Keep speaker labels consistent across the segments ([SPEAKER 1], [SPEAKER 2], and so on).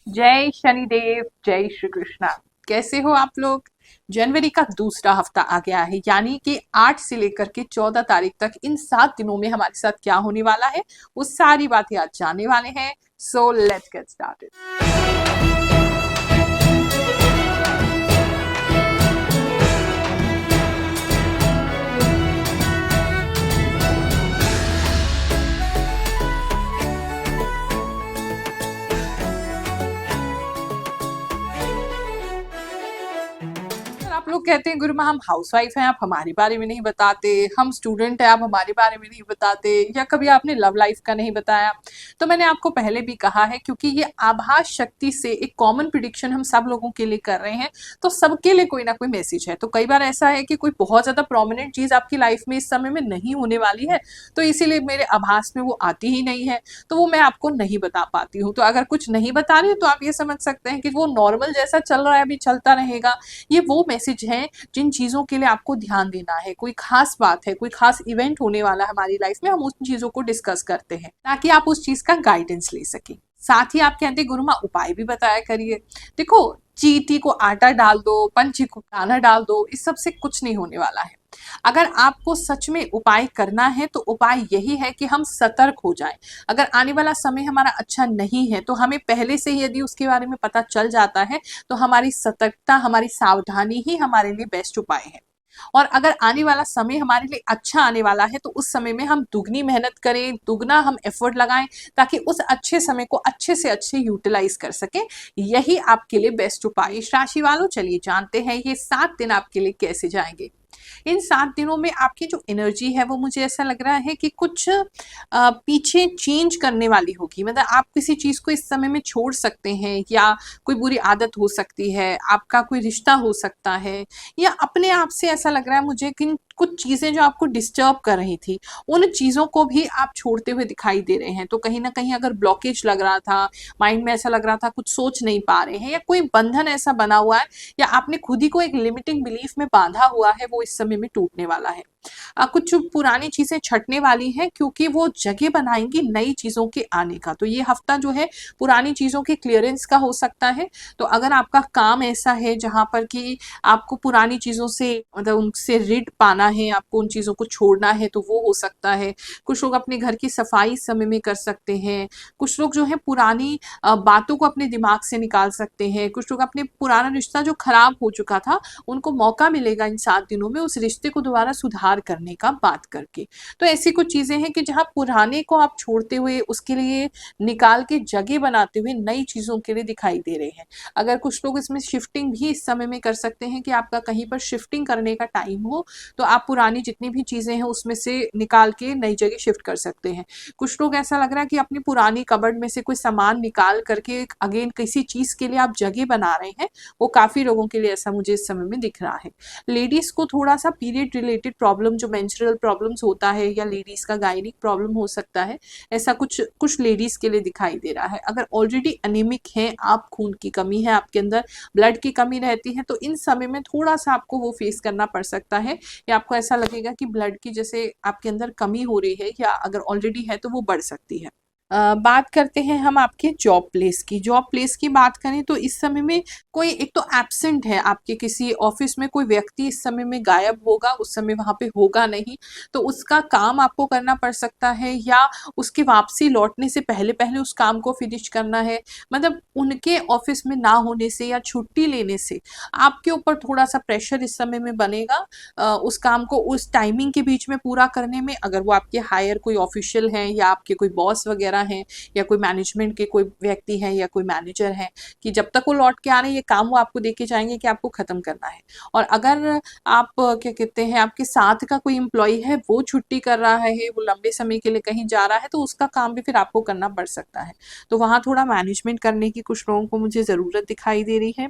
[SPEAKER 1] जय शनिदेव, जय श्री कृष्णा। कैसे हो आप लोग? जनवरी का दूसरा हफ्ता आ गया है, यानी कि 8 से लेकर के 14 तारीख तक इन 7 दिनों में हमारे साथ क्या होने वाला है वो सारी बातें आज जानने वाले हैं। So let's get started. आप लोग कहते हैं गुरुमा हम हाउसवाइफ हैं, आप हमारे बारे में नहीं बताते, हम स्टूडेंट हैं, आप हमारे बारे में नहीं बताते, या कभी आपने लव लाइफ का नहीं बताया। तो मैंने आपको पहले भी कहा है, क्योंकि ये आभास शक्ति से एक कॉमन प्रिडिक्शन हम सब लोगों के लिए कर रहे हैं, तो सबके लिए कोई ना कोई मैसेज है। तो कई बार ऐसा है कि कोई बहुत ज्यादा प्रोमिनेंट चीज आपकी लाइफ में इस समय में नहीं होने वाली है, तो इसीलिए मेरे आभास में वो आती ही नहीं है, तो वो मैं आपको नहीं बता पाती हूँ। तो अगर कुछ नहीं बता रही तो आप ये समझ सकते हैं कि वो नॉर्मल जैसा चल रहा है अभी चलता रहेगा। ये वो मैसेज है जिन चीजों के लिए आपको ध्यान देना है, कोई खास बात है, कोई खास इवेंट होने वाला है हमारी लाइफ में, हम उन चीजों को डिस्कस करते हैं ताकि आप उस चीज का गाइडेंस ले सकें। साथ ही आप कहते हैं गुरुमा उपाय भी बताया करिए। देखो, चींटी को आटा डाल दो, पंछी को दाना डाल दो, इस सब से कुछ नहीं होने वाला है। अगर आपको सच में उपाय करना है तो उपाय यही है कि हम सतर्क हो जाएं। अगर आने वाला समय हमारा अच्छा नहीं है तो हमें पहले से ही यदि उसके बारे में पता चल जाता है तो हमारी सतर्कता, हमारी सावधानी ही हमारे लिए बेस्ट उपाय है। और अगर आने वाला समय हमारे लिए अच्छा आने वाला है तो उस समय में हम दुगनी मेहनत करें, दुगना हम एफर्ट लगाएं, ताकि उस अच्छे समय को अच्छे से अच्छे यूटिलाइज कर सकें। यही आपके लिए बेस्ट उपाय। इस राशि वालों, चलिए जानते हैं ये 7 दिन आपके लिए कैसे जाएंगे। इन 7 दिनों में आपकी जो एनर्जी है वो मुझे ऐसा लग रहा है कि कुछ पीछे चेंज करने वाली होगी। मतलब आप किसी चीज को इस समय में छोड़ सकते हैं, या कोई बुरी आदत हो सकती है, आपका कोई रिश्ता हो सकता है, या अपने आप से ऐसा लग रहा है मुझे कि कुछ चीजें जो आपको डिस्टर्ब कर रही थी उन चीजों को भी आप छोड़ते हुए दिखाई दे रहे हैं। तो कहीं ना कहीं अगर ब्लॉकेज लग रहा था, माइंड में ऐसा लग रहा था कुछ सोच नहीं पा रहे हैं, या कोई बंधन ऐसा बना हुआ है, या आपने खुद ही को एक लिमिटिंग बिलीफ में बांधा हुआ है, वो इस समय में टूटने वाला है। कुछ पुरानी चीजें छटने वाली हैं, क्योंकि वो जगह बनाएंगी नई चीजों के आने का। तो ये हफ्ता जो है पुरानी चीजों के क्लियरेंस का हो सकता है। तो अगर आपका काम ऐसा है जहां पर कि आपको पुरानी चीजों से, मतलब उनसे रिड पाना है, आपको उन चीजों को छोड़ना है, तो वो हो सकता है। कुछ लोग अपने घर की सफाई इस समय में कर सकते हैं। कुछ लोग जो है पुरानी बातों को अपने दिमाग से निकाल सकते हैं। कुछ लोग अपने पुराना रिश्ता जो खराब हो चुका था उनको मौका मिलेगा इन 7 दिनों में उस रिश्ते को दोबारा सुधार करने का, बात करके। तो ऐसी कुछ चीजें हैं कि जहां पुराने को आप छोड़ते हुए उसके लिए निकाल के जगह बनाते हुए नई चीजों के लिए दिखाई दे रहे हैं। अगर कुछ लोग इसमें शिफ्टिंग भी इस समय में कर सकते हैं कि आपका कहीं पर शिफ्टिंग करने का टाइम हो, तो आप पुरानी जितनी भी चीजें हैं उसमें से निकाल के नई जगह शिफ्ट कर सकते हैं। कुछ लोग ऐसा लग रहा है कि अपनी पुरानी कबर्ड में से कोई सामान निकाल करके अगेन किसी चीज के लिए आप जगह बना रहे हैं। वो काफी लोगों के लिए ऐसा मुझे इस समय में दिख रहा है। लेडीज को थोड़ा सा पीरियड रिलेटेड प्रॉब्लम, जो मेंस्ट्रुअल प्रॉब्लम्स होता है, या लेडीज का गायनिक प्रॉब्लम हो सकता है, ऐसा कुछ कुछ लेडीज के लिए दिखाई दे रहा है। अगर ऑलरेडी अनिमिक हैं आप, खून की कमी है आपके अंदर, ब्लड की कमी रहती है, तो इन समय में थोड़ा सा आपको वो फेस करना पड़ सकता है, या आपको ऐसा लगेगा कि ब्लड की जैसे आपके अंदर कमी हो रही है, या अगर ऑलरेडी है तो वो बढ़ सकती है। बात करते हैं हम आपके जॉब प्लेस की। जॉब प्लेस की बात करें तो इस समय में कोई एक तो एब्सेंट है, आपके किसी ऑफिस में कोई व्यक्ति इस समय में गायब होगा, उस समय वहां पे होगा नहीं, तो उसका काम आपको करना पड़ सकता है, या उसकी वापसी लौटने से पहले पहले उस काम को फिनिश करना है। मतलब उनके ऑफिस में ना होने से या छुट्टी लेने से आपके ऊपर थोड़ा सा प्रेशर इस समय में बनेगा उस काम को उस टाइमिंग के बीच में पूरा करने में। अगर वो आपके हायर कोई ऑफिशियल हैं, या आपके कोई बॉस वगैरह हैं, या कोई मैनेजमेंट के कोई व्यक्ति हैं, या कोई मैनेजर हैं, कि जब तक वो लौट के आ रहे हैं ये काम वो आपको देके जाएंगे कि आपको खत्म करना है। और अगर आप क्या कहते हैं, आपके साथ का कोई एम्प्लॉय है वो छुट्टी कर रहा है, वो लंबे समय के लिए कहीं जा रहा है, तो उसका काम भी फिर आपको करना पड़ सकता है। तो वहां थोड़ा मैनेजमेंट करने की कुछ लोगों को मुझे जरूरत दिखाई दे रही है।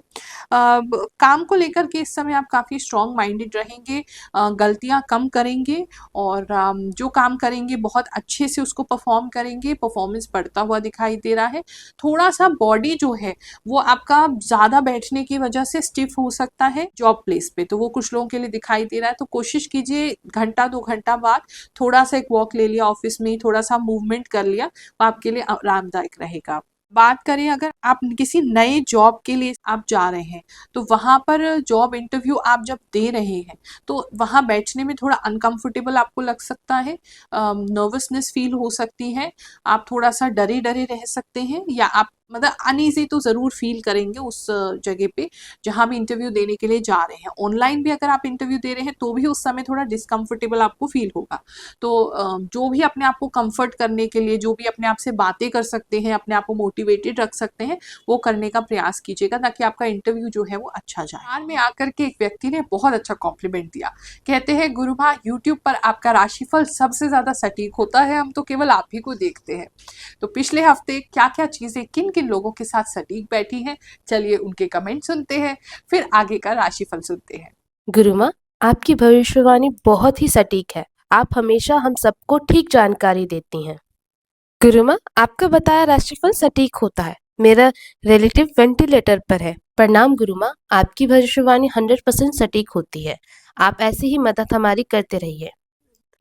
[SPEAKER 1] काम को लेकर के इस समय आप काफी स्ट्रांग माइंडेड रहेंगे, गलतियां कम करेंगे, और जो काम करेंगे बहुत अच्छे से उसको परफॉर्म करेंगे, परफॉर्मेंस बढ़ता हुआ दिखाई दे रहा है। थोड़ा सा बॉडी जो है वो आपका ज्यादा बैठने की वजह से स्टिफ हो सकता है जॉब प्लेस पे, तो वो कुछ लोगों के लिए दिखाई दे रहा है। तो कोशिश कीजिए घंटा 2 घंटा बाद थोड़ा सा एक वॉक ले लिया, ऑफिस में ही थोड़ा सा मूवमेंट कर लिया, वो आपके लिए आरामदायक रहेगा। बात करें अगर आप किसी नए जॉब के लिए आप जा रहे हैं, तो वहाँ पर जॉब इंटरव्यू आप जब दे रहे हैं, तो वहाँ बैठने में थोड़ा अनकंफर्टेबल आपको लग सकता है, नर्वसनेस फील हो सकती है, आप थोड़ा सा डरे डरे रह सकते हैं, या आप मतलब अनईजी तो ज़रूर फील करेंगे उस जगह पे जहाँ भी इंटरव्यू देने के लिए जा रहे हैं। ऑनलाइन भी अगर आप इंटरव्यू दे रहे हैं तो भी उस समय थोड़ा डिस्कम्फर्टेबल आपको फील होगा। तो जो भी अपने आप को कंफर्ट करने के लिए, जो भी अपने आप से बातें कर सकते हैं, अपने आप को मोटिवेटेड रख सकते हैं, वो करने का प्रयास कीजिएगा ताकि आपका इंटरव्यू जो है वो अच्छा जाए। हाल में आकर के एक व्यक्ति ने बहुत अच्छा कॉम्प्लीमेंट दिया। कहते हैं, गुरुमा, यूट्यूब पर आपका राशिफल सबसे ज्यादा सटीक होता है, हम तो केवल आप ही को देखते हैं। तो पिछले हफ्ते क्या क्या चीजें किन किन लोगों के साथ सटीक बैठी हैं, चलिए उनके कमेंट सुनते हैं, फिर आगे का राशिफल सुनते हैं।
[SPEAKER 2] गुरुमा, आपकी भविष्यवाणी बहुत ही सटीक है। आप हमेशा हम सबको ठीक जानकारी देती हैं। गुरुमा, आपका बताया राशिफल सटीक होता है। मेरा रिलेटिव वेंटिलेटर पर है। प्रणाम गुरुमा, आपकी भविष्यवाणी 100% सटीक होती है। आप ऐसी ही मदद हमारी करते रहिए।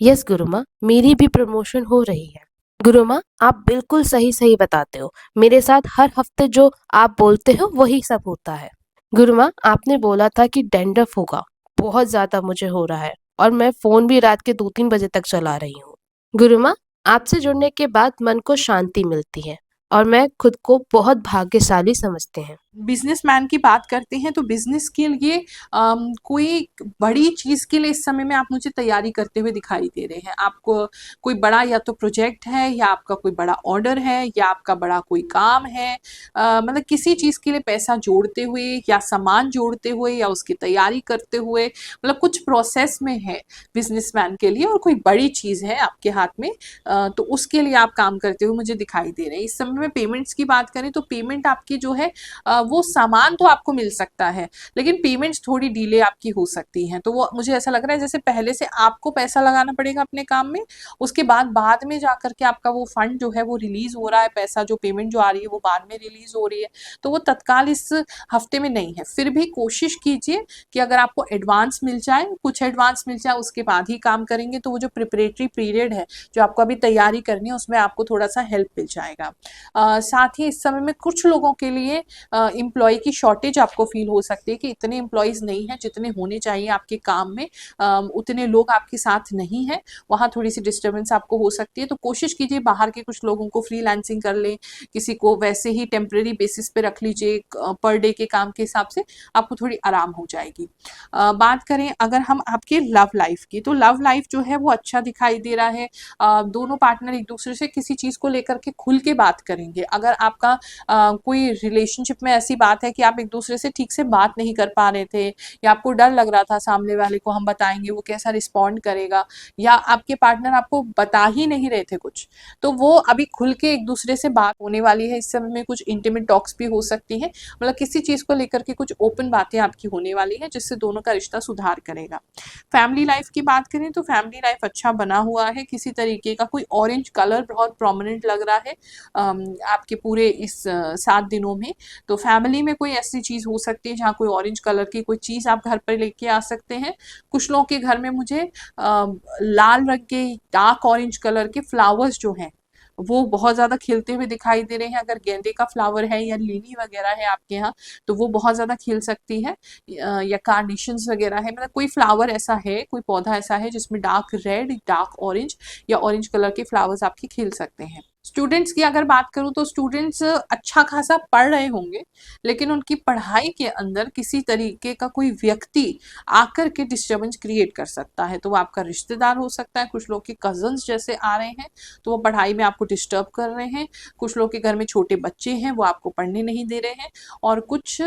[SPEAKER 2] यस गुरुमा, मेरी भी प्रमोशन हो रही है। गुरुमा, आप बिल्कुल सही सही बताते हो। मेरे साथ हर हफ्ते जो आप बोलते हो वही सब होता है। गुरुमा, आपने बोला था कि डैंड्रफ होगा। बहुत ज्यादा मुझे हो रहा है और मैं फोन भी रात के 2-3 बजे तक चला रही हूँ। गुरुमा, आपसे जुड़ने के बाद मन को शांति मिलती है और मैं खुद को बहुत भाग्यशाली समझते हैं।
[SPEAKER 1] बिजनेसमैन की बात करते हैं तो बिजनेस के लिए कोई बड़ी चीज के लिए इस समय में आप मुझे तैयारी करते हुए दिखाई दे रहे हैं। आपको कोई बड़ा या तो प्रोजेक्ट है, या आपका कोई बड़ा ऑर्डर है, या आपका बड़ा कोई काम है, मतलब किसी चीज के लिए पैसा जोड़ते हुए या सामान जोड़ते हुए या उसकी तैयारी करते हुए, मतलब कुछ प्रोसेस में है बिजनेसमैन के लिए, और कोई बड़ी चीज है आपके हाथ में, तो उसके लिए आप काम करते हुए मुझे दिखाई दे रहे हैं। इस समय में पेमेंट्स की बात करें तो पेमेंट आपकी जो है, वो सामान तो आपको मिल सकता है, लेकिन पेमेंट्स थोड़ी डिले आपकी हो सकती हैं। तो वो मुझे ऐसा लग रहा है जैसे पहले से आपको पैसा लगाना पड़ेगा अपने काम में, उसके बाद में जाकर के आपका वो फंड जो है वो रिलीज हो रहा है, पैसा जो पेमेंट जो आ रही है वो बाद में रिलीज हो रही है। तो वो तत्काल इस हफ्ते में नहीं है। फिर भी कोशिश कीजिए कि अगर आपको एडवांस मिल जाए, कुछ एडवांस मिल जाए, उसके बाद ही काम करेंगे तो वो जो प्रिपरेटरी पीरियड है, जो आपको अभी तैयारी करनी है, उसमें आपको थोड़ा सा हेल्प मिल जाएगा। साथ ही इस समय में कुछ लोगों के लिए एम्प्लॉय की शॉर्टेज आपको फील हो सकती है कि इतने एम्प्लॉयज नहीं हैं जितने होने चाहिए आपके काम में, उतने लोग आपके साथ नहीं हैं, वहाँ थोड़ी सी डिस्टर्बेंस आपको हो सकती है। तो कोशिश कीजिए बाहर के कुछ लोगों को फ्रीलांसिंग कर लें, किसी को वैसे ही टेम्परेरी बेसिस पे रख लीजिए, पर डे के काम के हिसाब से आपको थोड़ी आराम हो जाएगी। बात करें अगर हम आपके लव लाइफ की, तो लव लाइफ जो है वो अच्छा दिखाई दे रहा है। दोनों पार्टनर एक दूसरे से किसी चीज़ को लेकर के खुल के बात करेंगे। अगर आपका कोई रिलेशनशिप में ऐसी बात है कि आप एक दूसरे से ठीक से बात नहीं कर पा रहे थे, या आपको डर लग रहा था सामने वाले को हम बताएंगे वो कैसा रिस्पॉन्ड करेगा, या आपके पार्टनर आपको बता ही नहीं रहे थे कुछ, तो वो अभी खुल के एक दूसरे से बात होने वाली है। इस समय में कुछ इंटीमेट टॉक्स भी हो सकती है, मतलब किसी चीज़ को लेकर के कुछ ओपन बातें आपकी होने वाली है जिससे दोनों का रिश्ता सुधार करेगा। फैमिली लाइफ की बात करें तो फैमिली लाइफ अच्छा बना हुआ है। किसी तरीके का कोई ऑरेंज कलर बहुत प्रोमिनेंट लग रहा है आपके पूरे इस 7 दिनों में। तो फैमिली में कोई ऐसी चीज़ हो सकती है जहाँ कोई ऑरेंज कलर की कोई चीज़ आप घर पर लेके आ सकते हैं। कुछ लोगों के घर में मुझे लाल रंग के डार्क ऑरेंज कलर के फ्लावर्स जो हैं वो बहुत ज़्यादा खिलते हुए दिखाई दे रहे हैं। अगर गेंदे का फ्लावर है या लिली वगैरह है आपके यहाँ, तो वो बहुत ज़्यादा खिल सकती है, या कार्नेशंस वगैरह है, मतलब कोई फ्लावर ऐसा है, कोई पौधा ऐसा है जिसमें डार्क रेड, डार्क ऑरेंज या ऑरेंज कलर के फ्लावर्स आपके खिल सकते हैं। स्टूडेंट्स की अगर बात करूं तो स्टूडेंट्स अच्छा खासा पढ़ रहे होंगे, लेकिन उनकी पढ़ाई के अंदर किसी तरीके का कोई व्यक्ति आकर के डिस्टर्बेंस क्रिएट कर सकता है। तो वो आपका रिश्तेदार हो सकता है, कुछ लोग के कजन्स जैसे आ रहे हैं तो वो पढ़ाई में आपको डिस्टर्ब कर रहे हैं, कुछ लोग के घर में छोटे बच्चे हैं वो आपको पढ़ने नहीं दे रहे हैं, और कुछ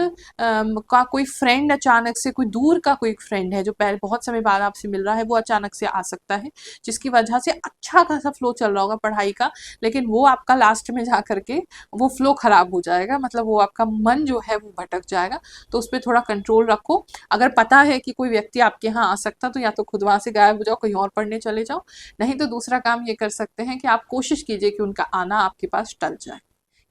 [SPEAKER 1] का कोई फ्रेंड अचानक से, कोई दूर का कोई फ्रेंड है जो पहले बहुत समय बाद आपसे मिल रहा है, वो अचानक से आ सकता है, जिसकी वजह से अच्छा खासा फ्लो चल रहा होगा पढ़ाई का, लेकिन वो आपका लास्ट में जा करके वो फ्लो खराब हो जाएगा, मतलब वो आपका मन जो है वो भटक जाएगा। तो उस पर थोड़ा कंट्रोल रखो। अगर पता है कि कोई व्यक्ति आपके यहाँ आ सकता तो या तो खुद वहाँ से गायब हो जाओ, कहीं और पढ़ने चले जाओ, नहीं तो दूसरा काम ये कर सकते हैं कि आप कोशिश कीजिए कि उनका आना आपके पास टल जाए।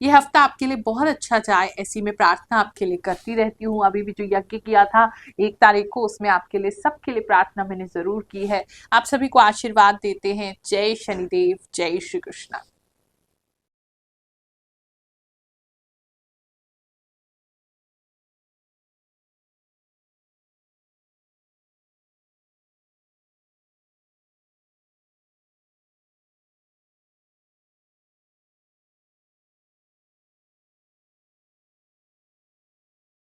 [SPEAKER 1] ये हफ्ता आपके लिए बहुत अच्छा जाए, ऐसी मैं प्रार्थना आपके लिए करती रहती हूँ। अभी भी जो यज्ञ किया था 1 तारीख को, उसमें आपके लिए, सबके लिए प्रार्थना मैंने जरूर की है। आप सभी को आशीर्वाद देते हैं। जय शनिदेव, जय श्री कृष्ण।